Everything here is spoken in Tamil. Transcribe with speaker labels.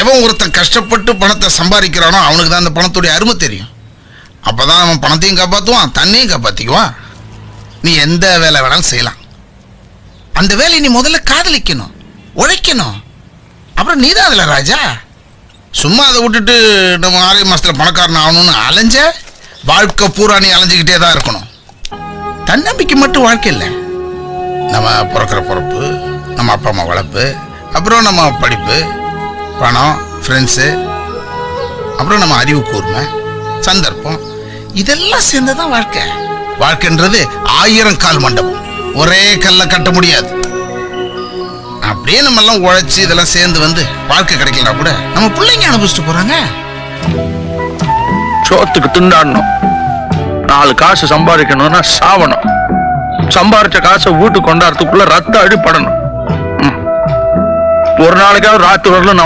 Speaker 1: எவன் ஒருத்தன் கஷ்டப்பட்டு பணத்தை சம்பாதிக்கிறானோ அவனுக்கு தான் அந்த பணத்துடைய அருமை தெரியும். அப்பதான் அவன் பணத்தையும் காப்பாற்றுவான், தன்னையும் காப்பாற்றிக்குவான். நீ எந்த வேலை வேணாலும் செய்யலாம். அந்த வேலையை நீ முதல்ல காதலிக்கணும், உழைக்கணும். அப்புறம் நீ தான் அதில் ராஜா. சும்மா அதை விட்டுட்டு நம்ம 6 மாசத்துல பணக்காரன் ஆகணும்னு அலைஞ்ச வாழ்க்கை பூரா நீ அலைஞ்சிக்கிட்டே தான் இருக்கணும். தன்னம்பிக்கை மட்டும் வாழ்க்கை இல்லை. நம்ம பிறக்கிற பிறப்பு, நம்ம அப்பா அம்மா வளர்ப்பு, அப்புறம் நம்ம படிப்பு, பணம், ஃப்ரெண்ட்ஸு, அப்புறம் நம்ம அறிவு கூர்மை, சந்தர்ப்பம், இதெல்லாம் சேர்ந்ததான் வாழ்க்கை. வாழ்க்கைன்றது 1000 கால் மண்டபம், ஒரே கல்ல கட்ட முடியாது. அப்படியே நம்ம எல்லாம் உழைச்சி இதெல்லாம் சேர்ந்து வந்து வாழ்க்கை கிடைக்கலனா கூட நம்ம பிள்ளைங்க அனுபவிச்சுட்டு போறாங்க.
Speaker 2: சோத்துக்கு திண்டாடணும், 4 காசு சம்பாதிக்கணும்னா சாவணும். சம்பாதிச்ச காசை வீட்டுக்கு கொண்டாடுறதுக்குள்ள ரத்த அடிப்படணும். ஒரு நாளைக்காவது ராத்திரி வரல